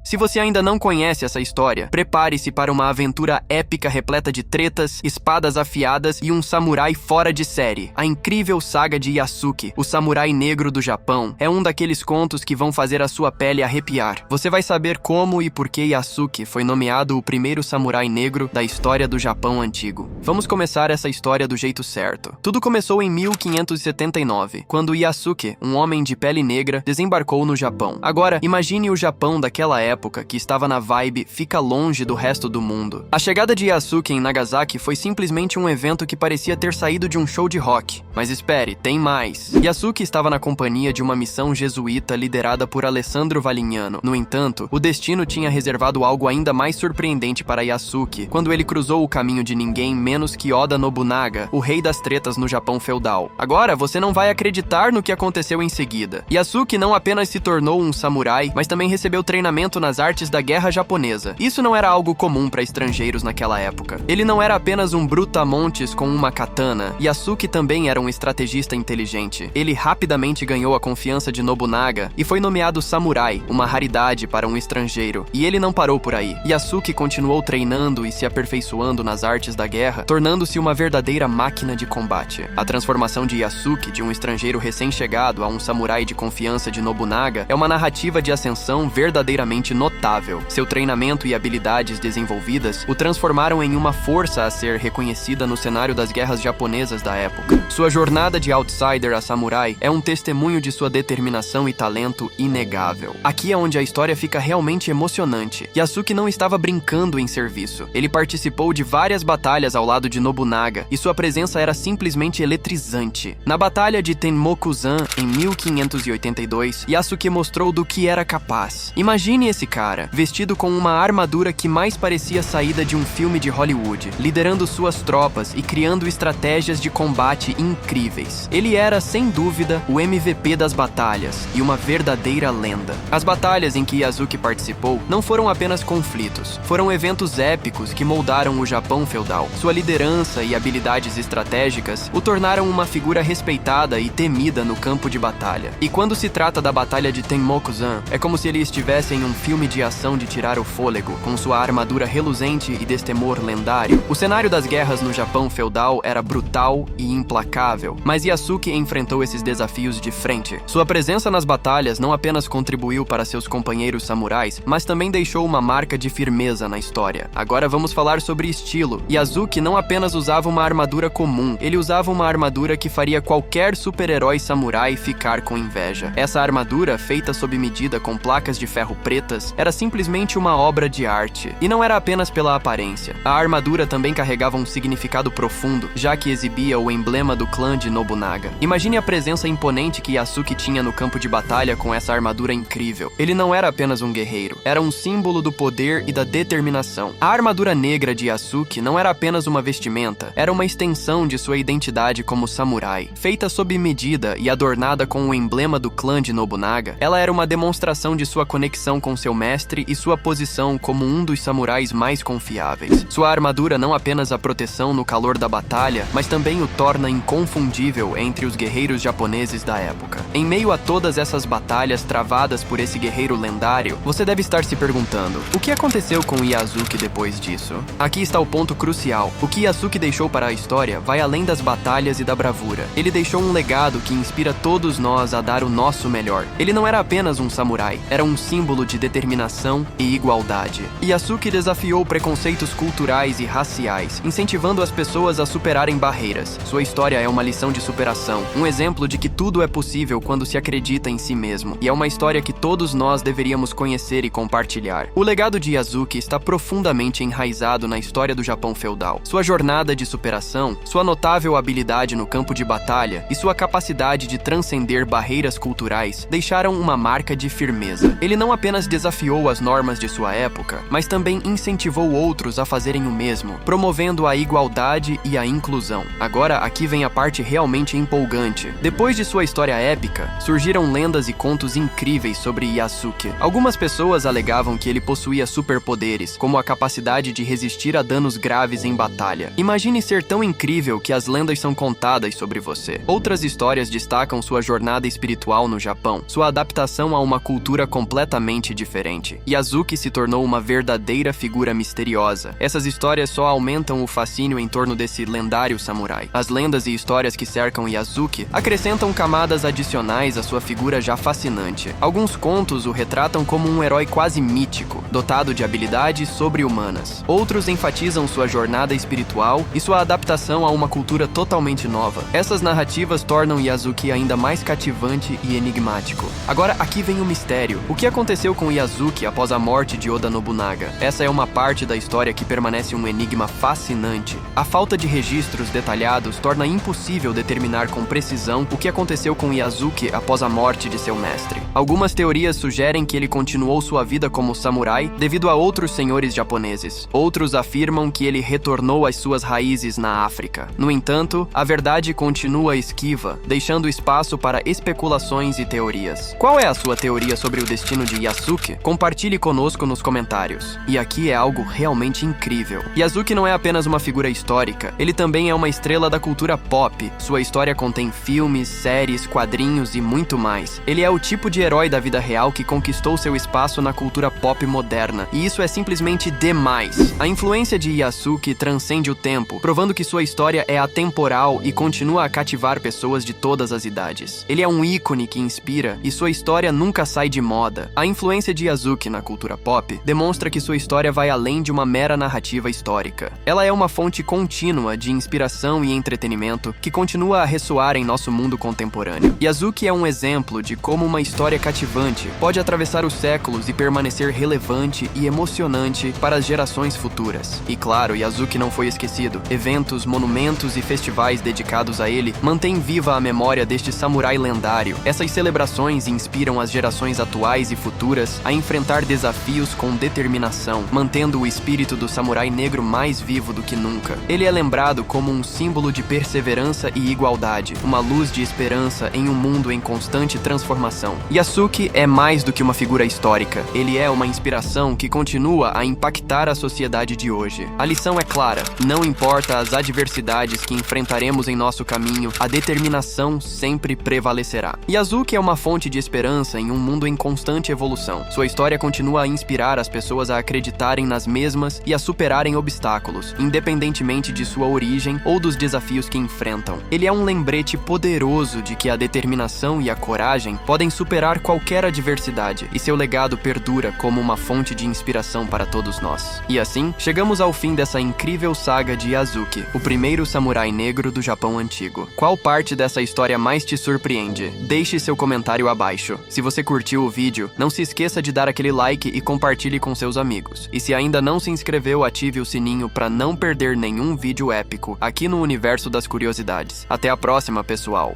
Se você ainda não conhece essa história, prepare-se para uma aventura épica repleta de tretas, espadas afiadas e um samurai fora de série. A incrível saga de Yasuke, o samurai negro do Japão, é um daqueles contos que vão fazer a sua pele arrepiar. Você vai saber como e por que Yasuke foi nomeado o primeiro samurai negro da história do Japão antigo. Vamos começar essa história do jeito certo. Tudo começou em 1579, quando Yasuke, um homem de pele negra, desembarcou no Japão. Agora, imagine o Japão daquela época que estava na vibe fica longe do resto do mundo. A chegada de Yasuke em Nagasaki foi simplesmente um evento que parecia ter saído de um show de rock. Mas espere, tem mais. Yasuke estava na companhia de uma missão jesuíta liderada por Alessandro Valignano. No entanto, o destino tinha reservado algo ainda mais surpreendente para Yasuke quando ele cruzou o caminho de ninguém menos que Oda Nobunaga, o rei das tretas no Japão feudal. Agora, você não vai acreditar no que aconteceu em seguida. Yasuke não apenas se tornou um samurai, mas também recebeu treinamento nas artes da guerra japonesa. Isso não era algo comum para estrangeiros naquela época. Ele não era apenas um brutamontes com uma katana. Yasuke também era um estrategista inteligente. Ele rapidamente ganhou a confiança de Nobunaga e foi nomeado samurai, uma raridade para um estrangeiro. E ele não parou por aí. Yasuke continuou treinando e se aperfeiçoando nas artes da guerra, tornando-se uma verdadeira máquina de combate. A transformação de Yasuke de um estrangeiro recém-chegado a um samurai de confiança de Nobunaga é uma narrativa de ascensão verdadeiramente notável. Seu treinamento e habilidades desenvolvidas o transformaram em uma força a ser reconhecida no cenário das guerras japonesas da época. Sua jornada de outsider a samurai é um testemunho de sua determinação e talento inegável. Aqui é onde a história fica realmente emocionante. Yasuke não estava brincando em serviço. Ele participou de várias batalhas ao lado de Nobunaga e sua presença era simplesmente eletrizante. Na Batalha de Tenmokuzan, em 1582, Yasuke mostrou do que era capaz. Imagine esse cara, vestido com uma armadura que mais parecia saída de um filme de Hollywood, liderando suas tropas e criando estratégias de combate incríveis. Ele era, sem dúvida, o MVP das batalhas e uma verdadeira lenda. As batalhas em que Yasuke participou não foram apenas conflitos, foram eventos épicos que moldaram o Japão feudal. Sua liderança e habilidades estratégicas o tornaram uma figura respeitada e temida no campo de batalha. E quando se trata da Batalha de Tenmokuzan, é como se ele estivesse em um filme de ação de tirar o fôlego, com sua armadura reluzente e destemor lendário. O cenário das guerras no Japão feudal era brutal e implacável, mas Yasuke enfrentou esses desafios de frente. Sua presença nas batalhas não apenas contribuiu para seus companheiros samurais, mas também deixou uma marca de firmeza na história. Agora vamos falar sobre estilo. Yasuke não apenas usava uma armadura comum, ele usava uma armadura que faria qualquer super-herói samurai ficar com inveja. Essa armadura, feita sob medida com placas de ferro pretas, era simplesmente uma obra de arte. E não era apenas pela aparência. A armadura também carregava um significado profundo, já que exibia o emblema do clã de Nobunaga. Imagine a presença imponente que Yasuke tinha no campo de batalha com essa armadura incrível. Ele não era apenas um guerreiro, era um símbolo do poder e da determinação. A armadura negra de Yasuke não era apenas uma vestimenta, era uma extensão de sua identidade como samurai. Feita sob medida e adornada com o emblema do clã de Nobunaga, ela era uma demonstração de sua conexão com seu mestre e sua posição como um dos samurais mais confiáveis. Sua armadura não apenas a proteção no calor da batalha, mas também o torna inconfundível entre os guerreiros japoneses da época. Em meio a todas essas batalhas travadas por esse guerreiro lendário, você deve estar se perguntando, o que aconteceu com Yasuke depois disso? Aqui está o ponto crucial. O que Yasuke deixou para a história vai além das batalhas e da bravura. Ele deixou um legado que inspira todos nós a dar o nosso melhor. Ele não era apenas um samurai, era um símbolo de determinação e igualdade. Yasuke desafiou preconceitos culturais e raciais, incentivando as pessoas a superarem barreiras. Sua história é uma lição de superação, um exemplo de que tudo é possível quando se acredita em si mesmo, e é uma história que todos nós deveríamos conhecer e compartilhar. O legado de Yasuke está profundamente enraizado na história do Japão feudal. Sua jornada de superação, sua notável habilidade no campo de batalha e sua capacidade de transcender barreiras culturais deixaram uma marca de firmeza. Ele não apenas desafiou as normas de sua época, mas também incentivou outros a fazerem o mesmo, promovendo a igualdade e a inclusão. Agora, aqui vem a parte realmente empolgante. Depois de sua história épica, surgiram lendas e contos incríveis sobre Yasuke. Algumas pessoas alegavam que ele possuía superpoderes, como a capacidade de resistir a danos graves em batalha. Imagine ser tão incrível que as lendas são contadas sobre você. Outras histórias destacam sua jornada espiritual no Japão, sua adaptação a uma cultura completamente diferente. diferente. Yasuke se tornou uma verdadeira figura misteriosa. Essas histórias só aumentam o fascínio em torno desse lendário samurai. As lendas e histórias que cercam Yasuke acrescentam camadas adicionais à sua figura já fascinante. Alguns contos o retratam como um herói quase mítico, dotado de habilidades sobre-humanas. Outros enfatizam sua jornada espiritual e sua adaptação a uma cultura totalmente nova. Essas narrativas tornam Yasuke ainda mais cativante e enigmático. Agora, aqui vem o mistério. O que aconteceu com Yasuke após a morte de Oda Nobunaga? Essa é uma parte da história que permanece um enigma fascinante. A falta de registros detalhados torna impossível determinar com precisão o que aconteceu com Yasuke após a morte de seu mestre. Algumas teorias sugerem que ele continuou sua vida como samurai devido a outros senhores japoneses. Outros afirmam que ele retornou às suas raízes na África. No entanto, a verdade continua esquiva, deixando espaço para especulações e teorias. Qual é a sua teoria sobre o destino de Yasuke? Compartilhe conosco nos comentários. E aqui é algo realmente incrível. Yasuke não é apenas uma figura histórica, ele também é uma estrela da cultura pop. Sua história contém filmes, séries, quadrinhos e muito mais. Ele é o tipo de herói da vida real que conquistou seu espaço na cultura pop moderna, e isso é simplesmente demais. A influência de Yasuke transcende o tempo, provando que sua história é atemporal e continua a cativar pessoas de todas as idades. Ele é um ícone que inspira, e sua história nunca sai de moda. A influência de Yasuke na cultura pop demonstra que sua história vai além de uma mera narrativa histórica. Ela é uma fonte contínua de inspiração e entretenimento que continua a ressoar em nosso mundo contemporâneo. Yasuke é um exemplo de como uma história cativante pode atravessar os séculos e permanecer relevante e emocionante para as gerações futuras. E claro, Yasuke não foi esquecido. Eventos, monumentos e festivais dedicados a ele mantêm viva a memória deste samurai lendário. Essas celebrações inspiram as gerações atuais e futuras a enfrentar desafios com determinação, mantendo o espírito do samurai negro mais vivo do que nunca. Ele é lembrado como um símbolo de perseverança e igualdade, uma luz de esperança em um mundo em constante transformação. Yasuke é mais do que uma figura histórica. Ele é uma inspiração que continua a impactar a sociedade de hoje. A lição é clara: não importa as adversidades que enfrentaremos em nosso caminho, a determinação sempre prevalecerá. Yasuke é uma fonte de esperança em um mundo em constante evolução. Sua história continua a inspirar as pessoas a acreditarem nas mesmas e a superarem obstáculos, independentemente de sua origem ou dos desafios que enfrentam. Ele é um lembrete poderoso de que a determinação e a coragem podem superar qualquer adversidade, e seu legado perdura como uma fonte de inspiração para todos nós. E assim, chegamos ao fim dessa incrível saga de Yasuke, o primeiro samurai negro do Japão antigo. Qual parte dessa história mais te surpreende? Deixe seu comentário abaixo. Se você curtiu o vídeo, não se esqueça de dar aquele like e compartilhe com seus amigos. E se ainda não se inscreveu, ative o sininho para não perder nenhum vídeo épico aqui no Universo das Curiosidades. Até a próxima, pessoal!